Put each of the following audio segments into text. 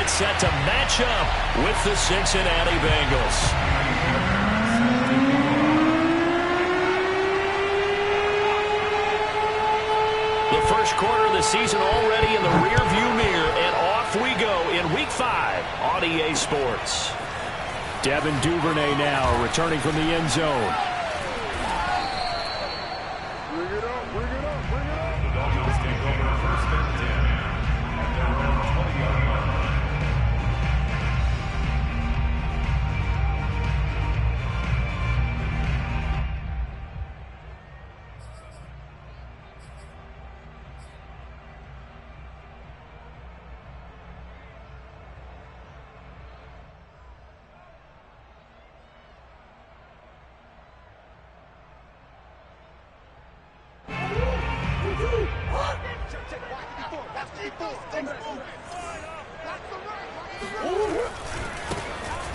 gets set to match up with the Cincinnati Bengals. The first quarter of the season already in the rearview mirror, and off we go in Week 5 on EA Sports. Devin Duvernay now returning from the end zone. Bring it up, bring it up, bring it up. The Dolphins take over first and 10 at their own 20-yard line.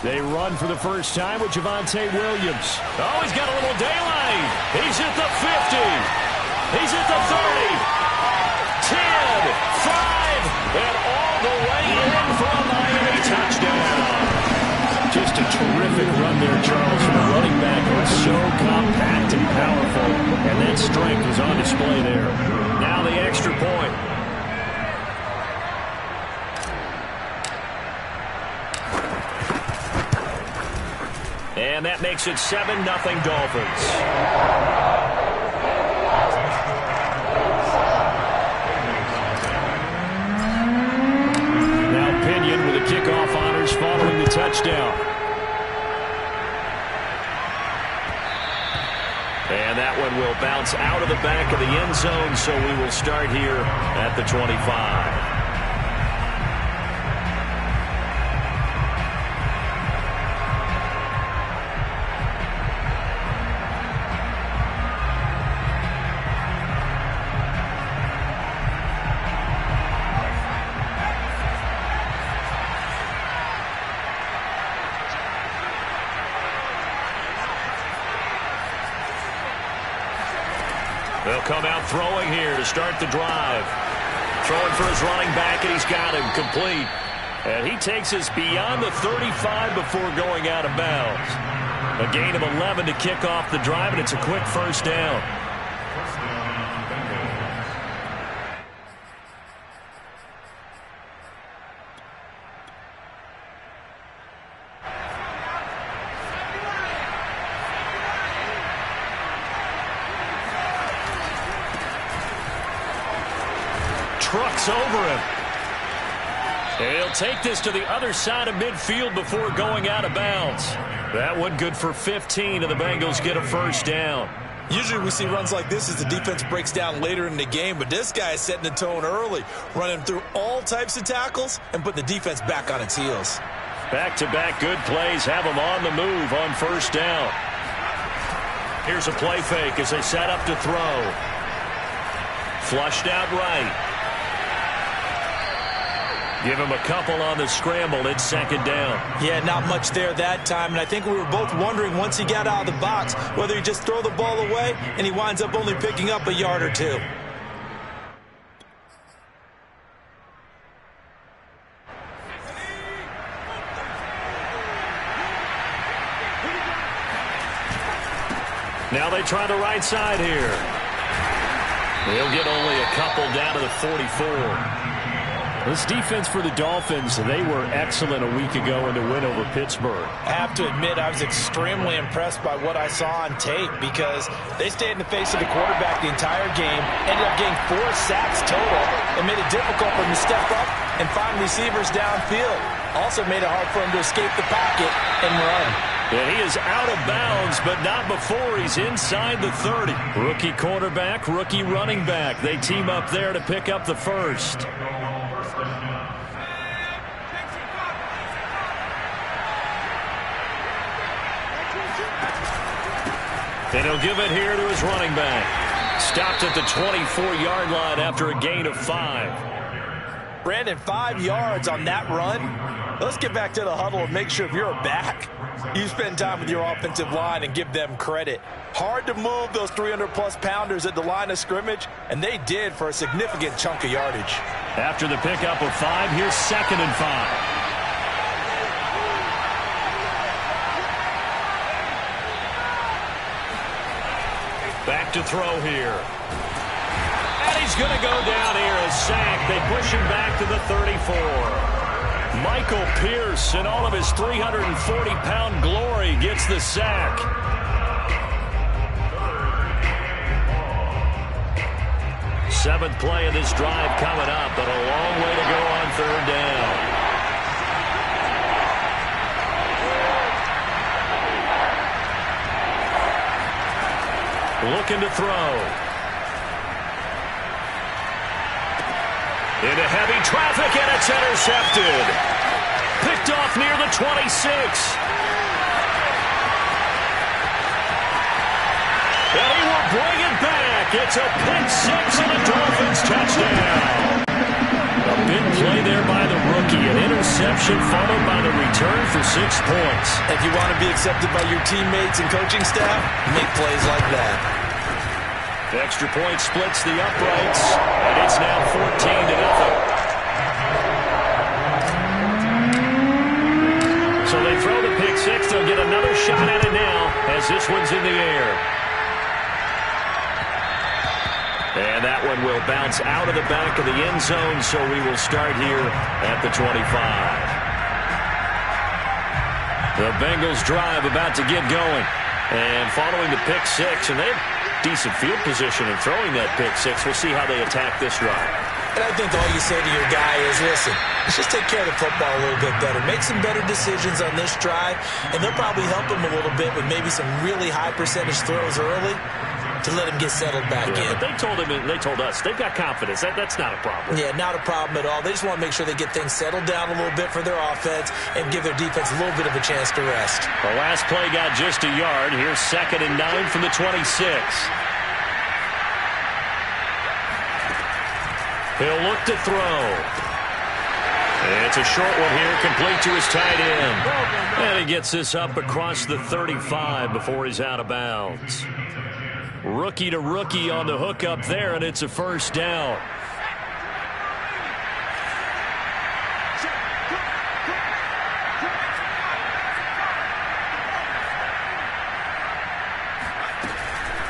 They run for the first time with Javonte Williams. Oh, he's got a little daylight. He's at the 50. He's at the 30. 10, 5, and all the way in for a Miami touchdown. Just a terrific run there, Charles, from the running back. It was so compact and powerful, and that strength was on display there. Now the extra point. And that makes it 7-0 Dolphins. Now Pinion with the kickoff honors following the touchdown. And that one will bounce out of the back of the end zone, so we will start here at the 25. They'll come out throwing here to start the drive. Throwing for his running back, and he's got him complete. And he takes us beyond the 35 before going out of bounds. A gain of 11 to kick off the drive, and it's a quick first down. Trucks over him. And he'll take this to the other side of midfield before going out of bounds. That one good for 15, and the Bengals get a first down. Usually we see runs like this as the defense breaks down later in the game, but this guy is setting the tone early, running through all types of tackles and putting the defense back on its heels. Back-to-back good plays have them on the move on first down. Here's a play fake as they set up to throw. Flushed out right. Give him a couple on the scramble. It's second down. Yeah, not much there that time, and I think we were both wondering once he got out of the box whether he just throw the ball away, and he winds up only picking up a yard or two. Now they try the right side here. They'll get only a couple down to the 44. This defense for the Dolphins, they were excellent a week ago in the win over Pittsburgh. I have to admit, I was extremely impressed by what I saw on tape because they stayed in the face of the quarterback the entire game, ended up getting 4 sacks total, and made it difficult for him to step up and find receivers downfield. Also made it hard for him to escape the pocket and run. And he is out of bounds, but not before he's inside the 30. Rookie quarterback, rookie running back. They team up there to pick up the first. And he'll give it here to his running back. Stopped at the 24-yard line after a gain of 5. Brandon, 5 yards on that run. Let's get back to the huddle and make sure if you're a back, you spend time with your offensive line and give them credit. Hard to move those 300-plus pounders at the line of scrimmage, and they did for a significant chunk of yardage. After the pickup of 5, here's 2nd and 5. look to throw here. And he's going to go down here, a sack. They push him back to the 34. Michael Pierce, in all of his 340-pound glory, gets the sack. Seventh play of this drive coming up, but a long way to go on third down. Looking to throw. Into heavy traffic, and it's intercepted. Picked off near the 26. And he will bring it back. It's a pick six and a Dolphins touchdown. A big play there by the rookie. An interception followed by the return for 6 points. If you want to be accepted by your teammates and coaching staff, make plays like that. The extra point splits the uprights, and it's now 14-0. So they throw the pick six. They'll get another shot at it now as this one's in the air. And that one will bounce out of the back of the end zone, so we will start here at the 25. The Bengals drive about to get going. And following the pick six, and they have decent field position in throwing that pick six. We'll see how they attack this drive. And I think all you say to your guy is, listen, let's just take care of the football a little bit better. Make some better decisions on this drive, and they'll probably help him a little bit with maybe some really high percentage throws early to let him get settled back in. But they told us, they've got confidence. That's not a problem. Yeah, not a problem at all. They just want to make sure they get things settled down a little bit for their offense and give their defense a little bit of a chance to rest. The last play got just a yard. Here's 2nd and 9 from the 26. He'll look to throw. It's a short one here, complete to his tight end. And he gets this up across the 35 before he's out of bounds. Rookie to rookie on the hook up there, and it's a first down.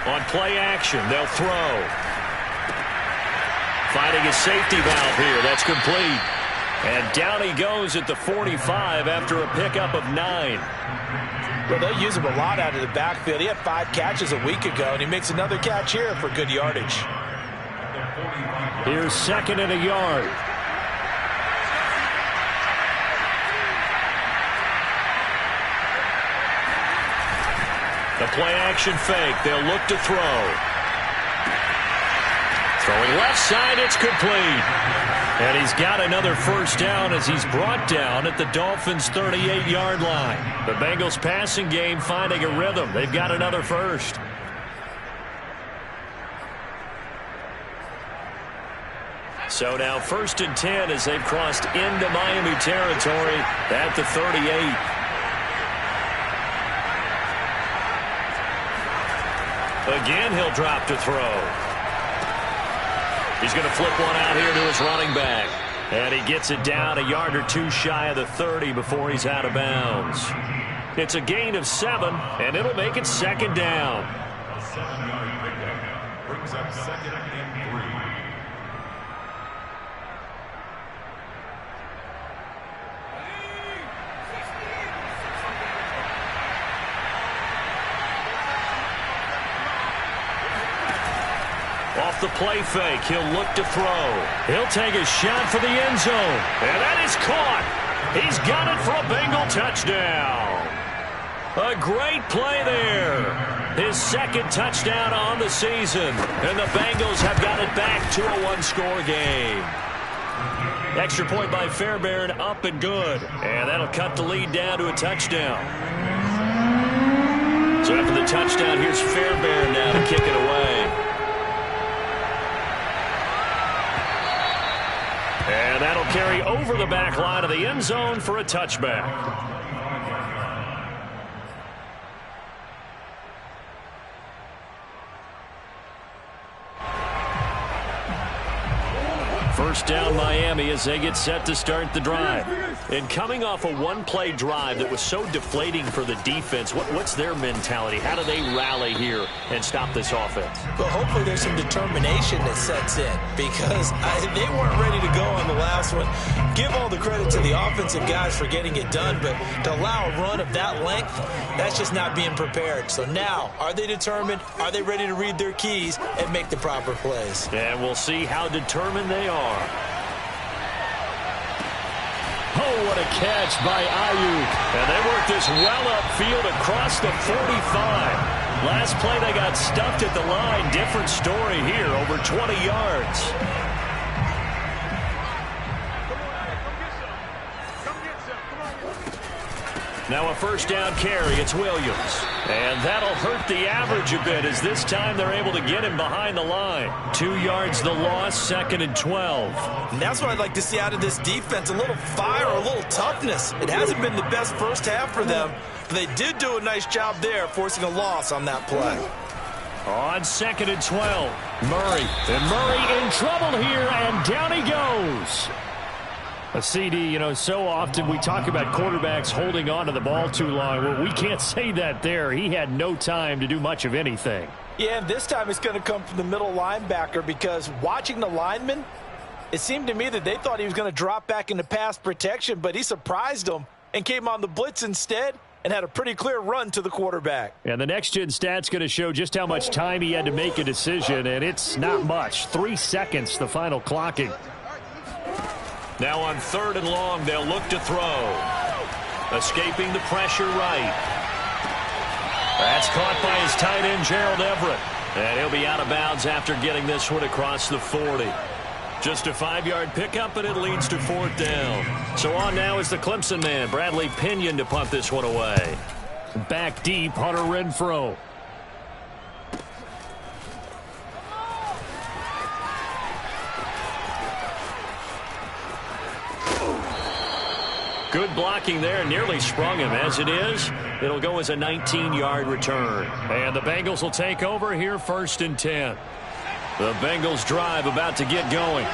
On play action, they'll throw. Finding a safety valve here. That's complete. And down he goes at the 45 after a pickup of 9. Well, they use him a lot out of the backfield. He had 5 catches a week ago, and he makes another catch here for good yardage. Here's 2nd and a yard. The play action fake. They'll look to throw. Throwing left side, it's complete. And he's got another first down as he's brought down at the Dolphins' 38-yard line. The Bengals passing game finding a rhythm. They've got another first. So now 1st and 10 as they've crossed into Miami territory at the 38. Again, he'll drop to throw. He's going to flip one out here to his running back. And he gets it down a yard or two shy of the 30 before he's out of bounds. It's a gain of 7, and it'll make it 2nd down. A 7-yard pickup brings up 2nd and 3. Off the play fake, he'll look to throw. He'll take a shot for the end zone. And that is caught. He's got it for a Bengal touchdown. A great play there. His 2nd touchdown on the season. And the Bengals have got it back to a 1-score game. Extra point by Fairbairn, up and good. And that'll cut the lead down to a touchdown. So after the touchdown, here's Fairbairn now to kick it away. And that'll carry over the back line of the end zone for a touchback. first down Miami as they get set to start the drive. And coming off a one-play drive that was so deflating for the defense, what's their mentality? How do they rally here and stop this offense? Well, hopefully there's some determination that sets in because they weren't ready to go on the last one. Give all the credit to the offensive guys for getting it done, but to allow a run of that length, that's just not being prepared. So now, are they determined? Are they ready to read their keys and make the proper plays? And we'll see how determined they are. Oh, what a catch by Ayuk. And they work this well upfield across the 45. Last play they got stuffed at the line. Different story here, over 20 yards. Now a first down carry. It's Williams. And that'll hurt the average a bit as this time they're able to get him behind the line. 2 yards the loss, 2nd and 12. And that's what I'd like to see out of this defense, a little fire, a little toughness. It hasn't been the best first half for them, but they did do a nice job there, forcing a loss on that play. On 2nd and 12, Murray. And Murray in trouble here, and down he goes. A CD, so often we talk about quarterbacks holding on to the ball too long. Well, we can't say that there. He had no time to do much of anything. Yeah, and this time it's going to come from the middle linebacker because watching the lineman, it seemed to me that they thought he was going to drop back into pass protection, but he surprised them and came on the blitz instead and had a pretty clear run to the quarterback. And the next-gen stat's going to show just how much time he had to make a decision, and it's not much. 3 seconds, the final clocking. Now on 3rd and long, they'll look to throw. Escaping the pressure right. That's caught by his tight end, Gerald Everett. And he'll be out of bounds after getting this one across the 40. Just a 5-yard pickup, and it leads to 4th down. So on now is the Clemson man, Bradley Pinion, to punt this one away. Back deep, Hunter Renfrow. Good blocking there, nearly sprung him. As it is, it'll go as a 19-yard return. And the Bengals will take over here, 1st and 10. The Bengals drive about to get going.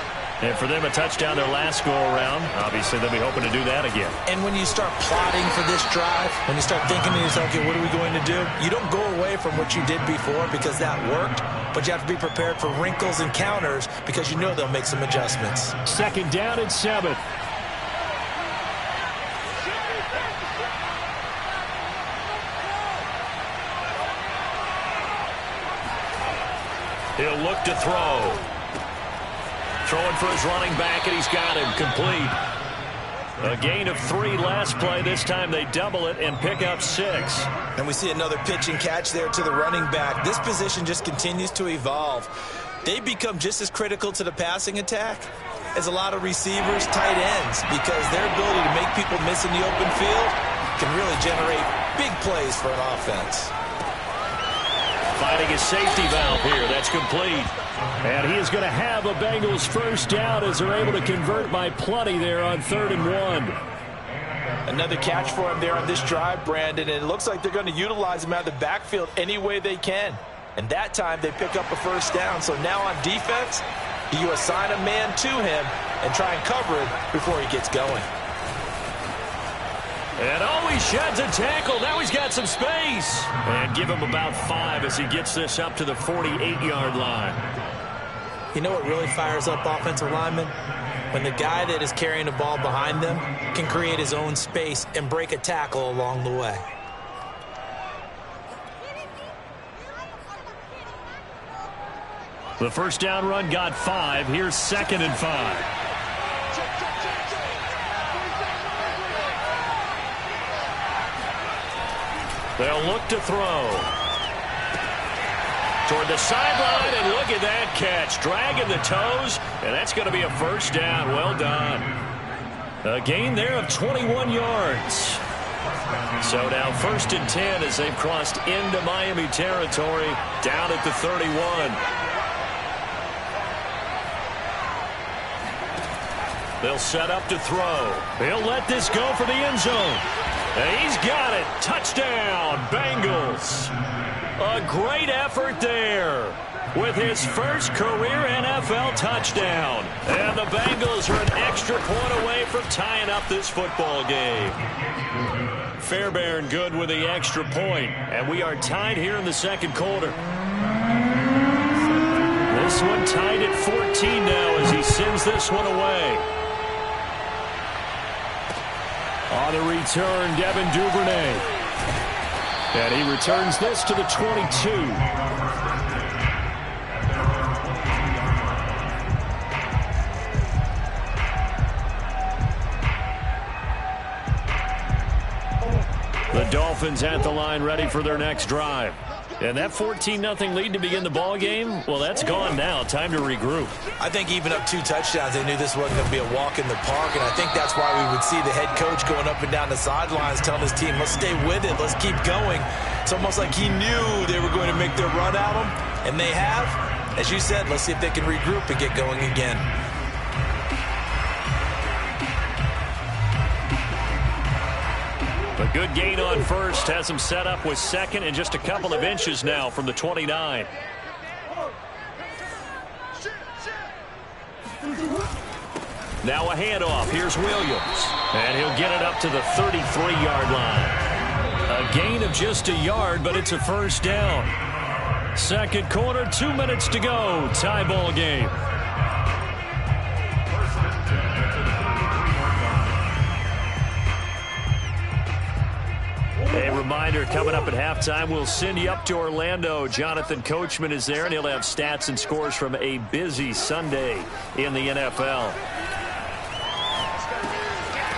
And for them, a touchdown their last go-around. Obviously, they'll be hoping to do that again. And when you start plotting for this drive, when you start thinking to yourself, okay, what are we going to do? You don't go away from what you did before because that worked, but you have to be prepared for wrinkles and counters because you know they'll make some adjustments. 2nd down and 7. He'll look to throw. Throwing for his running back, and he's got him complete. A gain of 3 last play. This time they double it and pick up 6. And we see another pitch and catch there to the running back. This position just continues to evolve. They become just as critical to the passing attack as a lot of receivers, tight ends, because their ability to make people miss in the open field can really generate big plays for an offense. Finding his safety valve here. That's complete. And he is going to have a Bengals first down as they're able to convert by plenty there on 3rd and 1. Another catch for him there on this drive, Brandon. And it looks like they're going to utilize him out of the backfield any way they can. And that time they pick up a first down. So now on defense, you assign a man to him and try and cover it before he gets going. And he sheds a tackle. Now he's got some space. And give him about 5 as he gets this up to the 48-yard line. You know what really fires up offensive linemen? When the guy that is carrying the ball behind them can create his own space and break a tackle along the way. The first down run got 5. Here's 2nd and 5. They'll look to throw. Toward the sideline, and look at that catch. Dragging the toes, and that's going to be a first down. Well done. A gain there of 21 yards. So now 1st and 10 as they've crossed into Miami territory, down at the 31. They'll set up to throw. He'll let this go for the end zone. And he's got it. Touchdown, Bengals. A great effort there with his first career NFL touchdown. And the Bengals are an extra point away from tying up this football game. Fairbairn good with the extra point. And we are tied here in the second quarter. This one tied at 14 now as he sends this one away. On the return, Devin Duvernay. And he returns this to the 22. The Dolphins at the line ready for their next drive. And that 14-0 lead to begin the ball game, well, that's gone now. Time to regroup. I think even up 2 touchdowns, they knew this wasn't going to be a walk in the park, and I think that's why we would see the head coach going up and down the sidelines telling his team, let's stay with it, let's keep going. It's almost like he knew they were going to make their run at him, and they have. As you said, let's see if they can regroup and get going again. A good gain on first has him set up with second and just a couple of inches now from the 29. Now a handoff. Here's Williams. And he'll get it up to the 33-yard line. A gain of just a yard, but it's a first down. Second quarter, 2 minutes to go. Tie ball game. A reminder, coming up at halftime, we'll send you up to Orlando. Jonathan Coachman is there, and he'll have stats and scores from a busy Sunday in the NFL.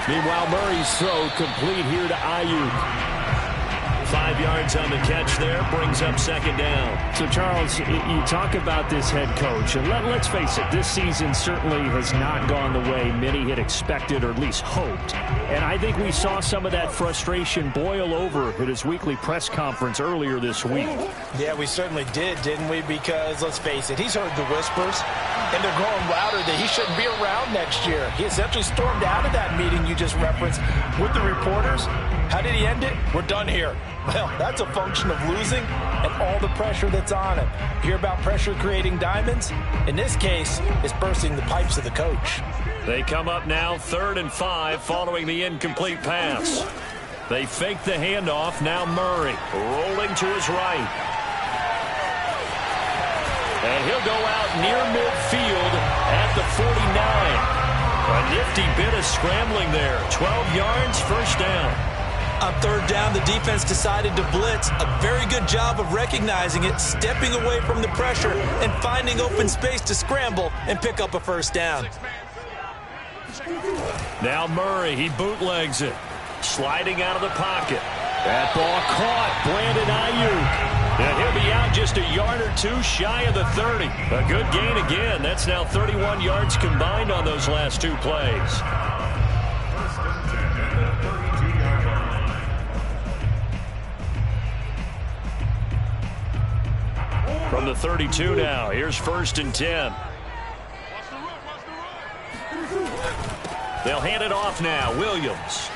Meanwhile, Murray's throw complete here to Ayuk. 5 yards on the catch there, brings up second down. So, Charles, you talk about this head coach, and let's face it, this season certainly has not gone the way many had expected or at least hoped. And I think we saw some of that frustration boil over at his weekly press conference earlier this week. Yeah, we certainly did, didn't we? Because, let's face it, he's heard the whispers, and they're growing louder that he shouldn't be around next year. He essentially stormed out of that meeting you just referenced with the reporters. How did he end it? We're done here. Well, that's a function of losing and all the pressure that's on him. You hear about pressure creating diamonds? In this case, it's bursting the pipes of the coach. They come up now 3rd and 5 following the incomplete pass. They fake the handoff. Now Murray rolling to his right. And he'll go out near midfield at the 49. A nifty bit of scrambling there. 12 yards, first down. On 3rd down, the defense decided to blitz. A very good job of recognizing it, stepping away from the pressure, and finding open space to scramble and pick up a first down. Now Murray, he bootlegs it. Sliding out of the pocket. That ball caught. Brandon Ayuk. And he'll be out just a yard or two shy of the 30. A good gain again. That's now 31 yards combined on those last 2 plays. From the 32 now, here's 1st and 10. They'll hand it off now. Williams.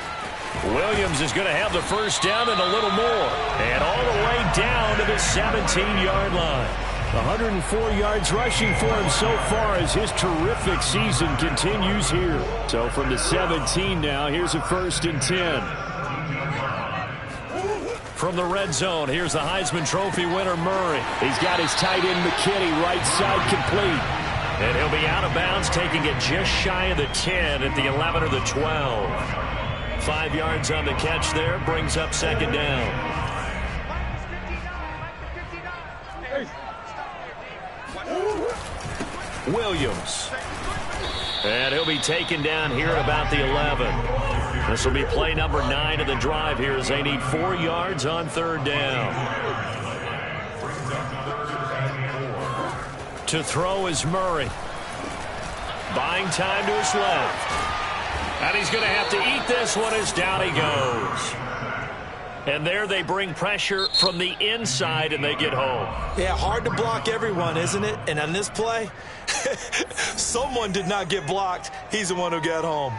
Williams is going to have the first down and a little more. And all the way down to the 17-yard line. 104 yards rushing for him so far as his terrific season continues here. So from the 17 now, here's a 1st and 10. From the red zone, here's the Heisman Trophy winner, Murray. He's got his tight end, McKinney, right side complete. And he'll be out of bounds, taking it just shy of the 10 at the 11 or the 12. 5 yards on the catch there, brings up second down. Williams. And he'll be taken down here at about the 11. This will be play number 9 of the drive here as they need 4 yards on 3rd down. To throw is Murray. Buying time to his left. And he's going to have to eat this one as down he goes. And there they bring pressure from the inside, and they get home. Yeah, hard to block everyone, isn't it? And on this play, someone did not get blocked. He's the one who got home.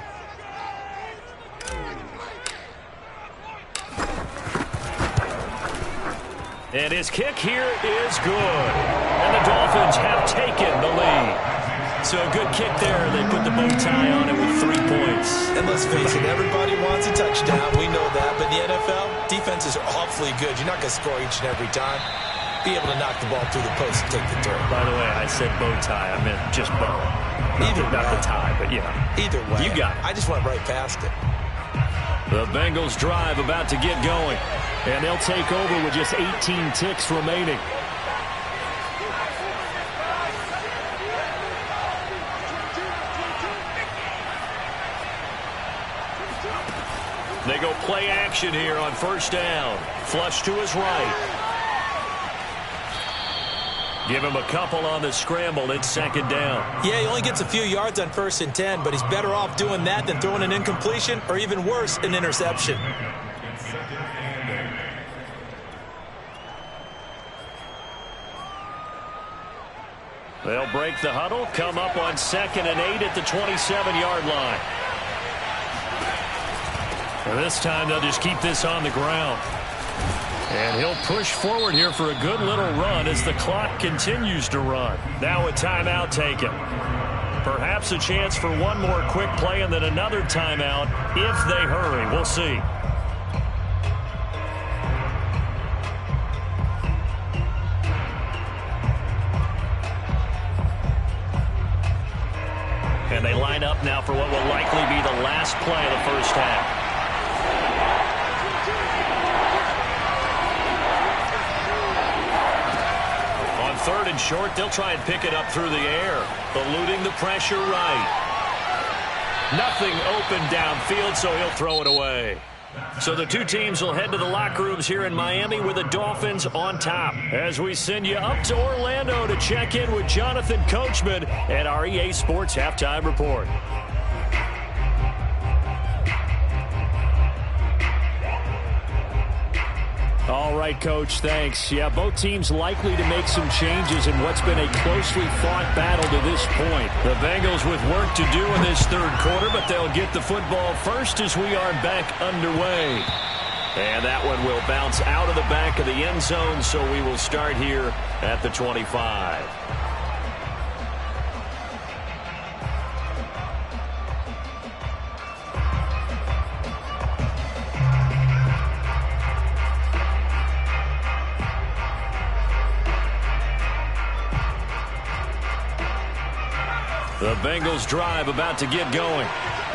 And his kick here is good. And the Dolphins have taken the lead. So a good kick there. They put the bow tie on it with 3 points. And let's face it, everybody wants a touchdown. We know that. But in the NFL, defenses are awfully good. You're not going to score each and every time. Be able to knock the ball through the post and take the turn. By the way, I said bow tie. I meant just bow. Not the tie, but yeah. Either way. You got it. I just went right past it. The Bengals drive about to get going. And they'll take over with just 18 ticks remaining. They go play action here on first down. Flush to his right. Give him a couple on the scramble. It's second down. Yeah, he only gets a few yards on 1st and 10, but he's better off doing that than throwing an incompletion or even worse, an interception. They'll break the huddle, come up on 2nd and 8 at the 27-yard line. And this time they'll just keep this on the ground. And he'll push forward here for a good little run as the clock continues to run. Now a timeout taken. Perhaps a chance for one more quick play and then another timeout if they hurry. We'll see. And they line up now for what will likely be the last play of the first half. On 3rd and short, they'll try and pick it up through the air, eluding the pressure right. Nothing open downfield, so he'll throw it away. So the two teams will head to the locker rooms here in Miami with the Dolphins on top. As we send you up to Orlando to check in with Jonathan Coachman at our EA Sports Halftime Report. All right, Coach, thanks. Yeah, both teams likely to make some changes in what's been a closely fought battle to this point. The Bengals with work to do in this 3rd quarter, but they'll get the football first as we are back underway. And that one will bounce out of the back of the end zone, so we will start here at the 25. The Bengals drive about to get going.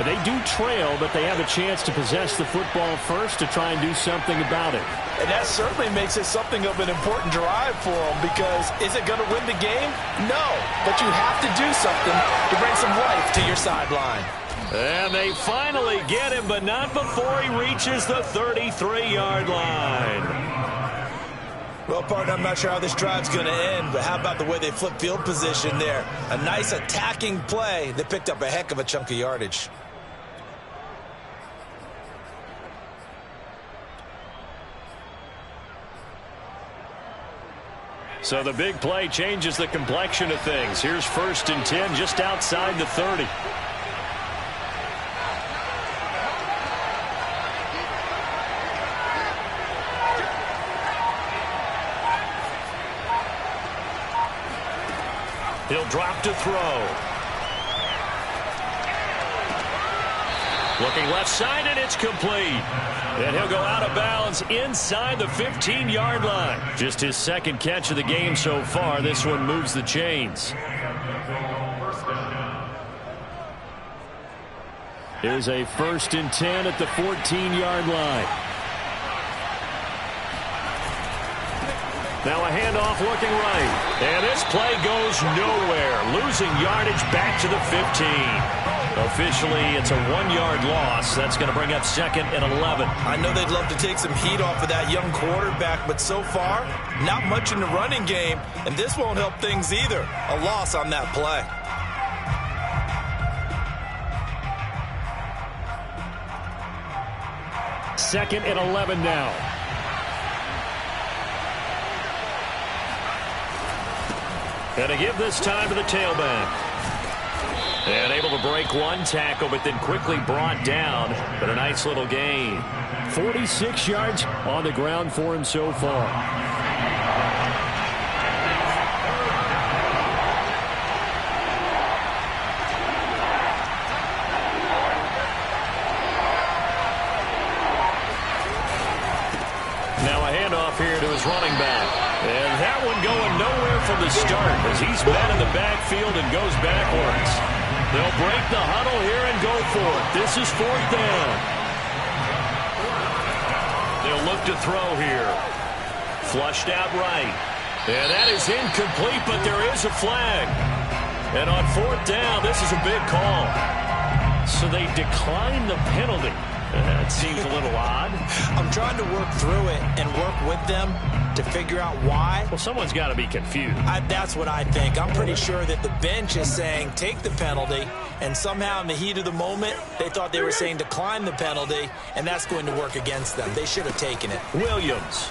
They do trail, but they have a chance to possess the football first to try and do something about it. And that certainly makes it something of an important drive for them, because is it going to win the game? No, but you have to do something to bring some life to your sideline. And they finally get him, but not before he reaches the 33-yard line. Well, partner, I'm not sure how this drive's going to end, but how about the way they flip field position there? A nice attacking play. They picked up a heck of a chunk of yardage. So the big play changes the complexion of things. Here's 1st and 10 just outside the 30. He'll drop to throw. Looking left side, and it's complete. And he'll go out of bounds inside the 15-yard line. Just his 2nd catch of the game so far. This one moves the chains. Here's a 1st and 10 at the 14-yard line. Now a handoff looking right. And this play goes nowhere. Losing yardage back to the 15. Officially, it's a 1-yard loss. That's going to bring up 2nd and 11. I know they'd love to take some heat off of that young quarterback, but so far, not much in the running game, and this won't help things either. A loss on that play. Second and 11 now. And to give this time to the tailback. And able to break one tackle, but then quickly brought down. But a nice little gain. 46 yards on the ground for him so far. Now a handoff here to his running back. And that one going nowhere from the start as he's met in the backfield and goes backwards. They'll break the huddle here and go for it. This is 4th down. They'll look to throw here. Flushed out right. And that is incomplete, but there is a flag. And on 4th down, this is a big call. So they decline the penalty. That seems a little odd. I'm trying to work through it and work with them to figure out why. Well, someone's got to be confused. That's what I think. I'm pretty sure that the bench is saying take the penalty, and somehow in the heat of the moment, they thought they were saying decline the penalty, and that's going to work against them. They should have taken it. Williams.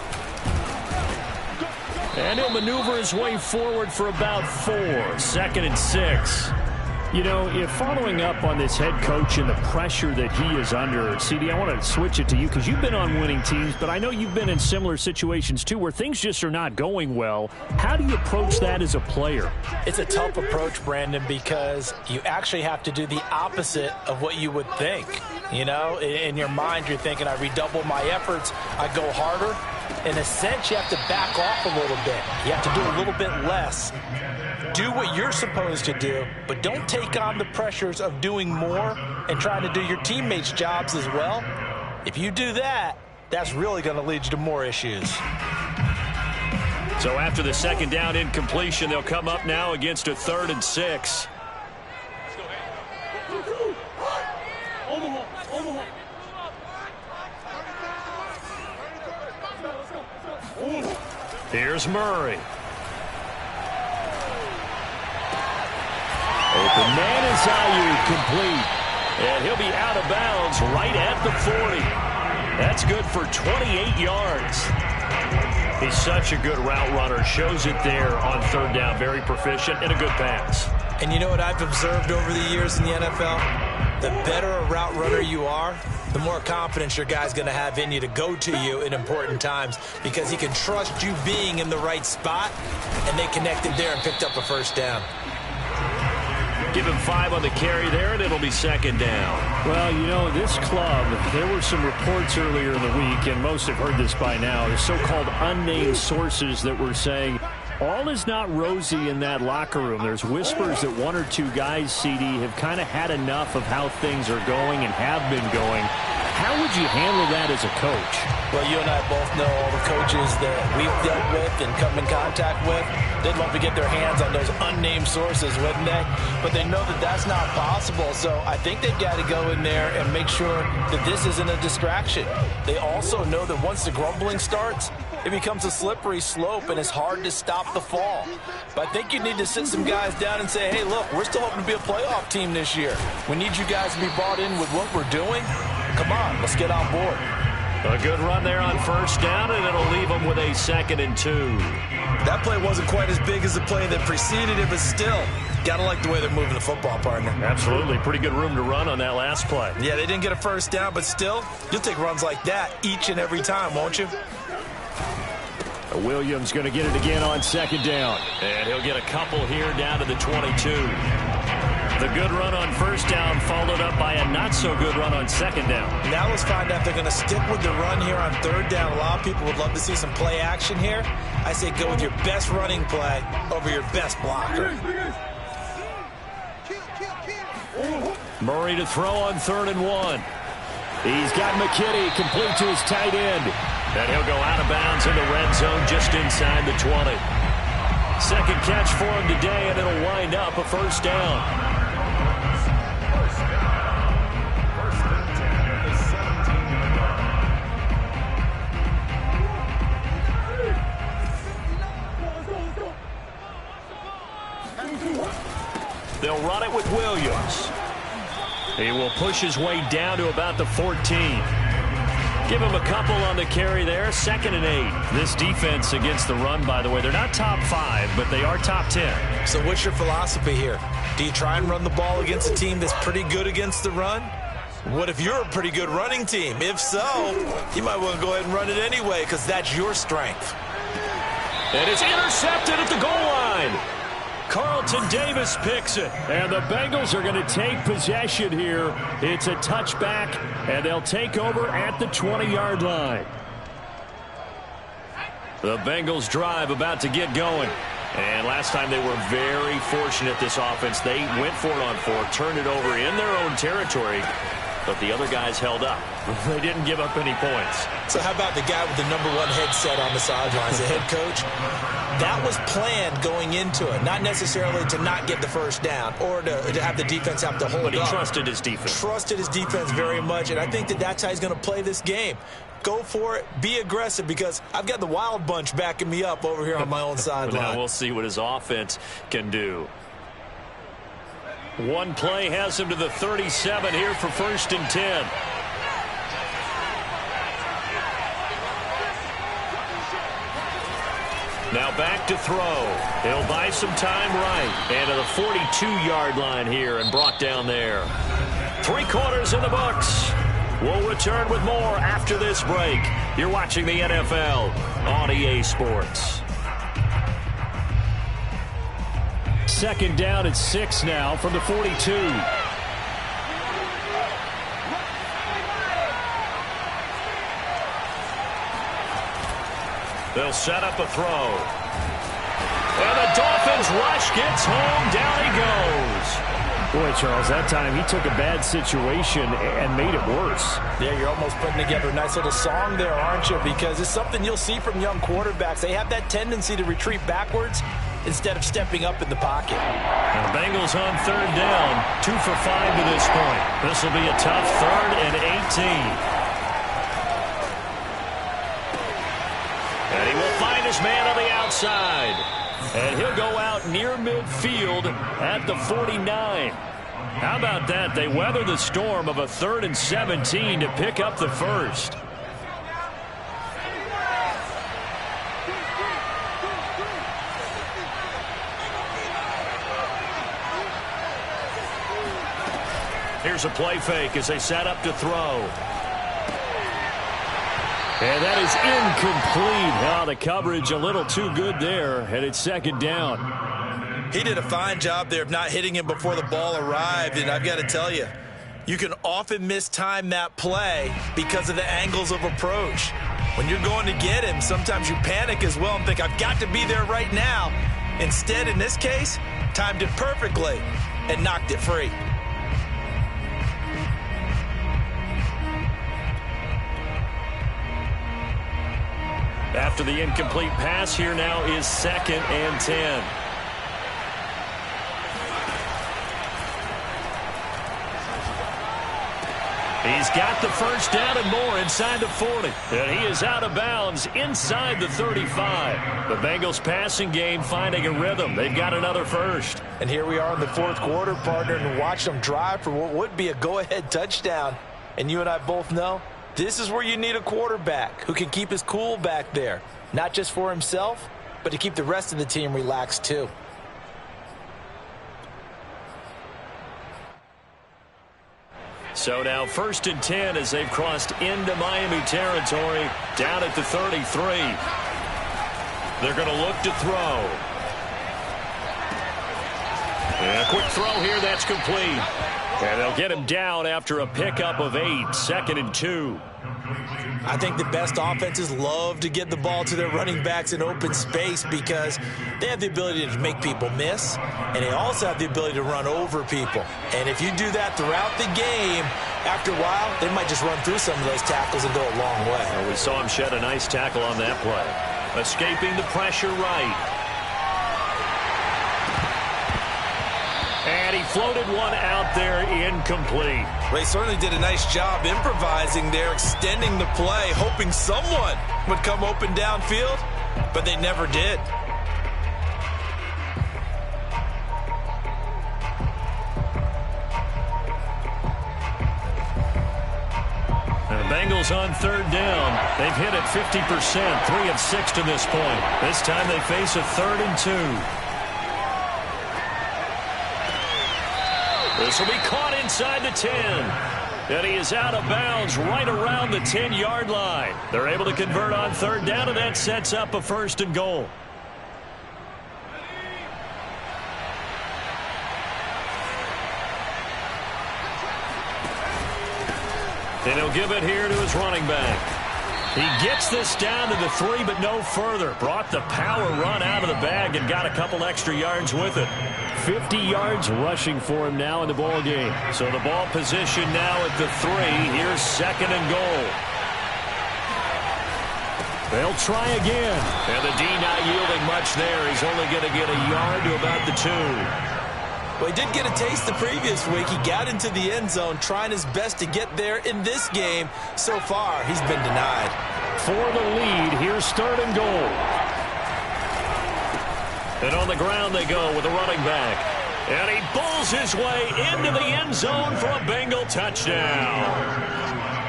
And he'll maneuver his way forward for about 4. 2nd and 6. You know, if following up on this head coach and the pressure that he is under, CD, I want to switch it to you because you've been on winning teams, but I know you've been in similar situations too where things just are not going well. How do you approach that as a player? It's a tough approach, Brandon, because you actually have to do the opposite of what you would think. You know, in your mind, you're thinking, I redouble my efforts, I go harder. In a sense, you have to back off a little bit. You have to do a little bit less. Do what you're supposed to do, but don't take on the pressures of doing more and trying to do your teammates' jobs as well. If you do that, that's really going to lead you to more issues. So after the 2nd down incompletion, they'll come up now against a 3rd and 6. Here's Murray. Open man is Ayuk, complete. And he'll be out of bounds right at the 40. That's good for 28 yards. He's such a good route runner. Shows it there on 3rd down. Very proficient and a good pass. And you know what I've observed over the years in the NFL? The better a route runner you are, the more confidence your guy's going to have in you to go to you in important times because he can trust you being in the right spot, and they connected there and picked up a 1st down. Give him 5 on the carry there, and it'll be 2nd down. Well, you know, this club, there were some reports earlier in the week, and most have heard this by now, the so-called unnamed sources that were saying all is not rosy in that locker room. There's whispers that 1 or 2 guys, CD, have kind of had enough of how things are going and have been going. How would you handle that as a coach? Well, you and I both know all the coaches that we've dealt with and come in contact with. They'd love to get their hands on those unnamed sources, wouldn't they? But they know that that's not possible, so I think they've got to go in there and make sure that this isn't a distraction. They also know that once the grumbling starts, it becomes a slippery slope, and it's hard to stop the fall. But I think you need to sit some guys down and say, hey, look, we're still hoping to be a playoff team this year. We need you guys to be bought in with what we're doing. Come on, let's get on board. A good run there on 1st down, and it'll leave them with a 2nd and 2. That play wasn't quite as big as the play that preceded it, but still, got to like the way they're moving the football, partner. Absolutely. Pretty good room to run on that last play. Yeah, they didn't get a 1st down, but still, you'll take runs like that each and every time, won't you? Williams going to get it again on 2nd down. And he'll get a couple here down to the 22. The good run on 1st down followed up by a not-so-good run on 2nd down. Now let's find out if they're going to stick with the run here on 3rd down. A lot of people would love to see some play action here. I say go with your best running play over your best blocker. Murray to throw on 3rd and 1. He's got McKinney complete to his tight end. And he'll go out of bounds in the red zone just inside the 20. 2nd catch for him today, and it'll wind up a 1st down. They'll run it with Williams. He will push his way down to about the 14. Give him a couple on the carry there. 2nd and 8. This defense against the run, by the way, they're not top 5, but they are top 10. So what's your philosophy here? Do you try and run the ball against a team that's pretty good against the run? What if you're a pretty good running team? If so, you might want to go ahead and run it anyway because that's your strength. And it's intercepted at the goal line. Carlton Davis picks it. And the Bengals are going to take possession here. It's a touchback, and they'll take over at the 20-yard line. The Bengals drive about to get going. And last time they were very fortunate, this offense. They went for it on 4, turned it over in their own territory, but the other guys held up. They didn't give up any points. So how about the guy with the #1 headset on the sidelines, the head coach? That was planned going into it, not necessarily to not get the first down or to have the defense have to hold up. But he trusted his defense. Trusted his defense very much, and I think that's how he's going to play this game. Go for it. Be aggressive because I've got the wild bunch backing me up over here on my own sideline. Now we'll see what his offense can do. One play has him to the 37 here for 1st and 10. Now back to throw. He'll buy some time right. And to the 42-yard line here and brought down there. 3 quarters in the books. We'll return with more after this break. You're watching the NFL on EA Sports. 2nd down and 6 now from the 42. They'll set up a throw. And the Dolphins rush gets home. Down he goes. Boy, Charles, that time he took a bad situation and made it worse. Yeah, you're almost putting together a nice little song there, aren't you? Because it's something you'll see from young quarterbacks. They have that tendency to retreat backwards instead of stepping up in the pocket. And the Bengals on 3rd down. 2 for 5 to this point. This will be a tough 3rd and 18. And he will find his man on the outside. And he'll go out near midfield at the 49. How about that? They weather the storm of a 3rd and 17 to pick up the first. Here's a play fake as they set up to throw. And that is incomplete. Oh, the coverage a little too good there, and it's 2nd down. He did a fine job there of not hitting him before the ball arrived, and I've got to tell you, you can often mistime that play because of the angles of approach. When you're going to get him, sometimes you panic as well and think, I've got to be there right now. Instead, in this case, timed it perfectly and knocked it free. After the incomplete pass, here now is 2nd and 10. He's got the first down and more inside the 40. And he is out of bounds inside the 35. The Bengals passing game finding a rhythm. They've got another first. And here we are in the 4th quarter, partner, and watch them drive for what would be a go-ahead touchdown. And you and I both know this is where you need a quarterback who can keep his cool back there. Not just for himself, but to keep the rest of the team relaxed too. So now 1st and 10 as they've crossed into Miami territory down at the 33. They're going to look to throw. And a quick throw here, that's complete. And they'll get him down after a pickup of 8, 2nd and 2. I think the best offenses love to get the ball to their running backs in open space because they have the ability to make people miss, and they also have the ability to run over people. And if you do that throughout the game, after a while, they might just run through some of those tackles and go a long way. Well, we saw him shed a nice tackle on that play. Escaping the pressure right. And he floated one out there incomplete. They certainly did a nice job improvising there, extending the play, hoping someone would come open downfield, but they never did. And the Bengals Bengals on third down. They've hit it 50%, 3 of 6 to this point. This time they face a 3rd and 2. This will be caught inside the 10. And he is out of bounds right around the 10-yard line. They're able to convert on third down, and that sets up a 1st and goal. And he'll give it here to his running back. He gets this down to the 3, but no further. Brought the power run out of the bag and got a couple extra yards with it. 50 yards rushing for him now in the ball game. So the ball position now at the 3. Here's 2nd and goal. They'll try again. And the D not yielding much there. He's only going to get a yard to about the 2. Well, he did get a taste the previous week. He got into the end zone trying his best to get there in this game. So far, he's been denied. For the lead, here's 3rd and goal. And on the ground they go with a running back. And he bulls his way into the end zone for a Bengal touchdown.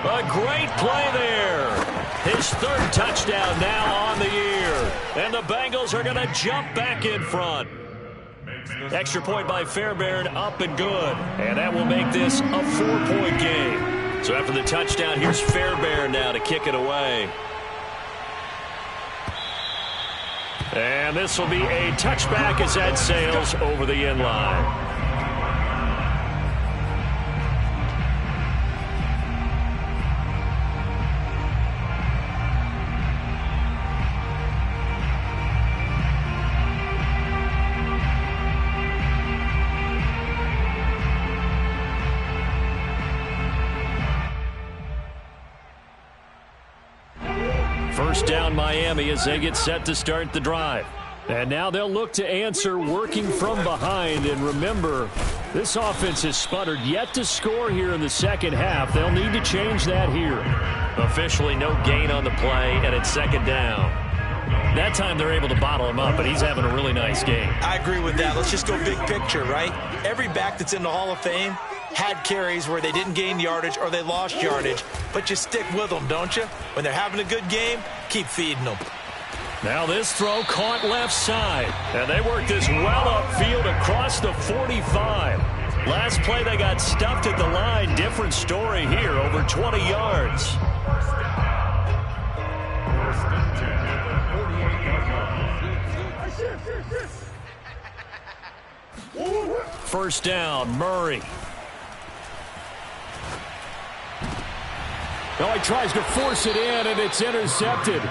A great play there. His 3rd touchdown now on the year. And the Bengals are going to jump back in front. Extra point by Fairbairn, up and good. And that will make this a 4-point game. So after the touchdown, here's Fairbairn now to kick it away. And this will be a touchback as that sails over the end line. First down Miami as they get set to start the drive. And now they'll look to answer working from behind. And remember, this offense has sputtered yet to score here in the second half. They'll need to change that here. Officially no gain on the play, and it's 2nd down. That time they're able to bottle him up, but he's having a really nice game. I agree with that. Let's just go big picture, right? Every back that's in the Hall of Fame had carries where they didn't gain yardage or they lost yardage, but you stick with them, don't you? When they're having a good game, keep feeding them. Now this throw caught left side, and they work this well upfield across the 45. Last play they got stuffed at the line. Different story here, over 20 yards. First down, Murray. Oh, he tries to force it in, and it's intercepted.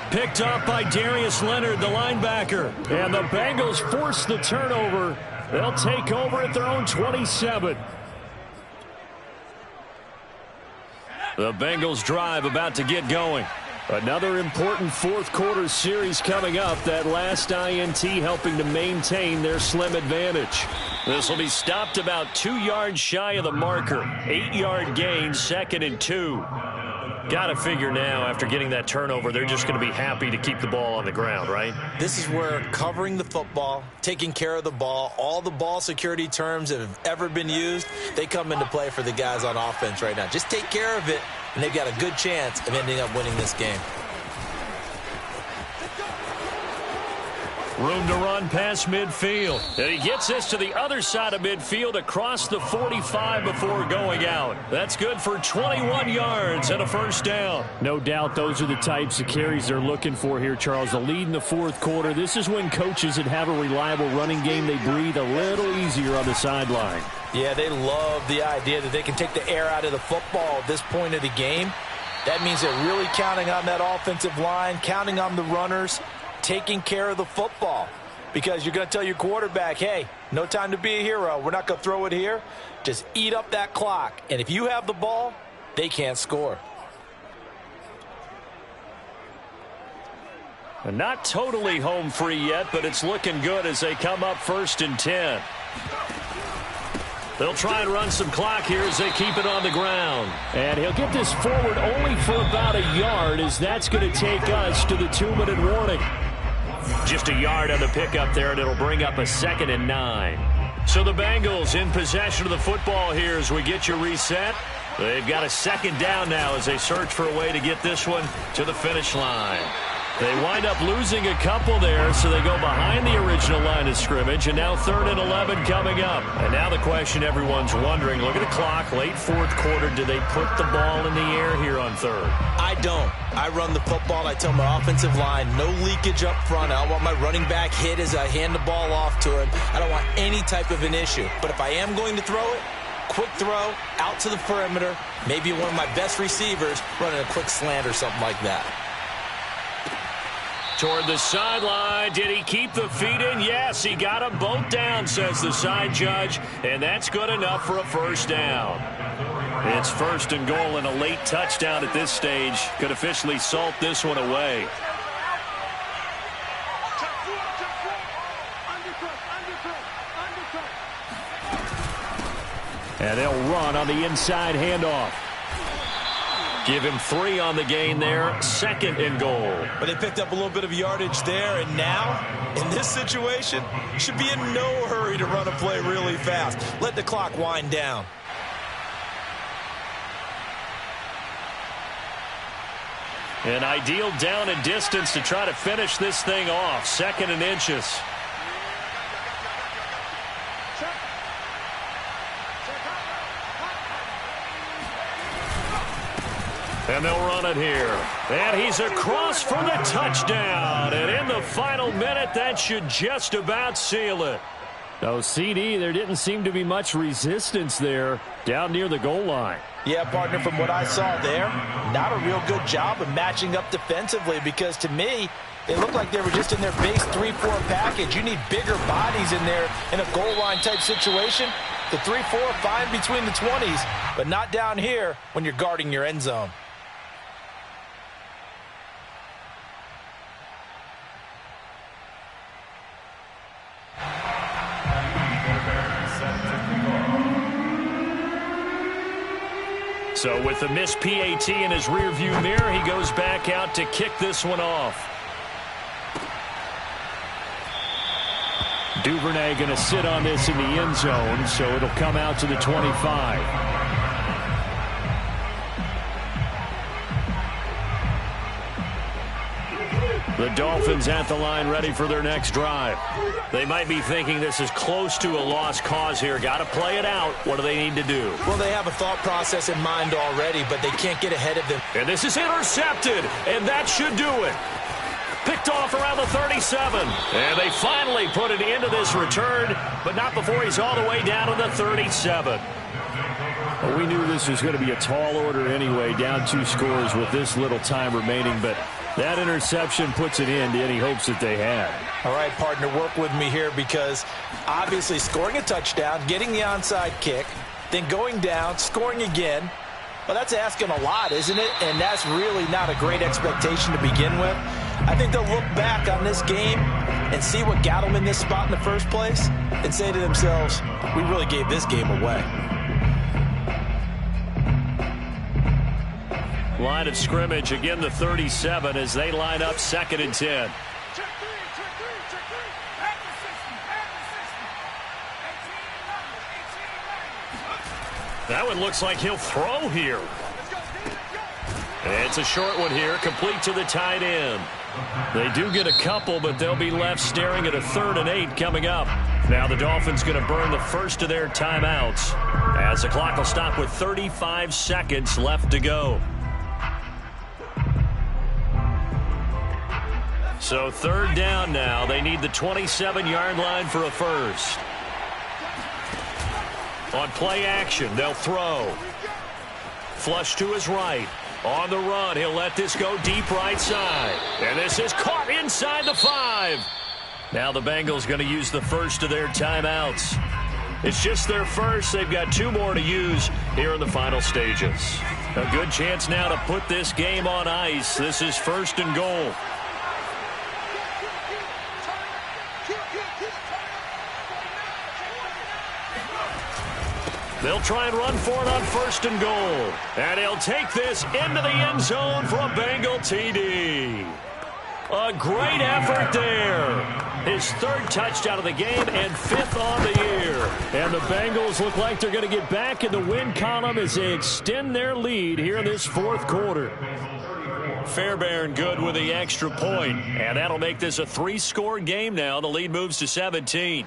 Picked up by Darius Leonard, the linebacker. And the Bengals force the turnover. They'll take over at their own 27. The Bengals drive about to get going. Another important fourth-quarter series coming up. That last INT helping to maintain their slim advantage. This will be stopped about 2 yards shy of the marker. 8-yard gain, 2nd and 2. Got to figure now, after getting that turnover, they're just going to be happy to keep the ball on the ground, right? This is where covering the football, taking care of the ball, all the ball security terms that have ever been used, they come into play for the guys on offense right now. Just take care of it, and they've got a good chance of ending up winning this game. Room to run past midfield. And he gets this to the other side of midfield across the 45 before going out. That's good for 21 yards and a first down. No doubt those are the types of carries they're looking for here, Charles. The lead in the fourth quarter. This is when coaches that have a reliable running game, they breathe a little easier on the sideline. Yeah, they love the idea that they can take the air out of the football at this point of the game. That means they're really counting on that offensive line, counting on the runners, taking care of the football, because you're going to tell your quarterback, hey, no time to be a hero. We're not going to throw it here. Just eat up that clock. And if you have the ball, they can't score. Not totally home free yet, but it's looking good as they come up 1st and 10. They'll try and run some clock here as they keep it on the ground. And he'll get this forward only for about a yard, as that's going to take us to the 2-minute warning. Just a yard on the pickup there, and it'll bring up a 2nd and 9. So the Bengals in possession of the football here as we get you reset. They've got a second down now as they search for a way to get this one to the finish line. They wind up losing a couple there, so they go behind the original line of scrimmage, and now 3rd and 11 coming up. And now the question everyone's wondering, look at the clock, late 4th quarter, do they put the ball in the air here on 3rd? I don't. I run the football, and I tell my offensive line, no leakage up front. I don't want my running back hit as I hand the ball off to him. I don't want any type of an issue. But if I am going to throw it, quick throw, out to the perimeter, maybe one of my best receivers running a quick slant or something like that. Toward the sideline. Did he keep the feet in? Yes, he got them both down, says the side judge, and that's good enough for a first down. It's 1st and goal, and a late touchdown at this stage could officially salt this one away. And they'll run on the inside handoff. Give him 3 on the gain there. 2nd and goal. But they picked up a little bit of yardage there, and now, in this situation, should be in no hurry to run a play really fast. Let the clock wind down. An ideal down and distance to try to finish this thing off. 2nd and inches. And they'll run it here. And he's across for the touchdown. And in the final minute, that should just about seal it. No, CD, there didn't seem to be much resistance there down near the goal line. Yeah, partner, from what I saw there, not a real good job of matching up defensively, because to me, they looked like they were just in their base 3-4 package. You need bigger bodies in there in a goal line type situation. The 3-4 fine between the 20s, but not down here when you're guarding your end zone. So with the missed PAT in his rearview mirror, he goes back out to kick this one off. Duvernay going to sit on this in the end zone, so it'll come out to the 25. The Dolphins at the line ready for their next drive. They might be thinking this is close to a lost cause here. Got to play it out. What do they need to do? Well, they have a thought process in mind already, but they can't get ahead of them. And this is intercepted, and that should do it. Picked off around the 37. And they finally put it into this return, but not before he's all the way down to the 37. Well, we knew this was going to be a tall order anyway, down 2 scores with this little time remaining, but that interception puts an end to any hopes that they had. All right, partner, work with me here, because obviously scoring a touchdown, getting the onside kick, then going down, scoring again, well, that's asking a lot, isn't it? And that's really not a great expectation to begin with. I think they'll look back on this game and see what got them in this spot in the first place and say to themselves, we really gave this game away. Line of scrimmage, again the 37 as they line up 2nd and 10. That one looks like he'll throw here. It's a short one here, complete to the tight end. They do get a couple, but they'll be left staring at a 3rd and 8 coming up. Now the Dolphins going to burn the first of their timeouts as the clock will stop with 35 seconds left to go. So 3rd down now. They need the 27-yard line for a first. On play action, they'll throw. Flush to his right. On the run, he'll let this go deep right side. And this is caught inside the 5. Now the Bengals going to use the first of their timeouts. It's just their first. They've got 2 more to use here in the final stages. A good chance now to put this game on ice. This is 1st and goal. They'll try and run for it on 1st and goal. And he'll take this into the end zone for a Bengal TD. A great effort there. His 3rd touchdown of the game and 5th on the year. And the Bengals look like they're going to get back in the win column as they extend their lead here in this fourth quarter. Fairbairn good with the extra point. And that'll make this a 3-score game now. The lead moves to 17.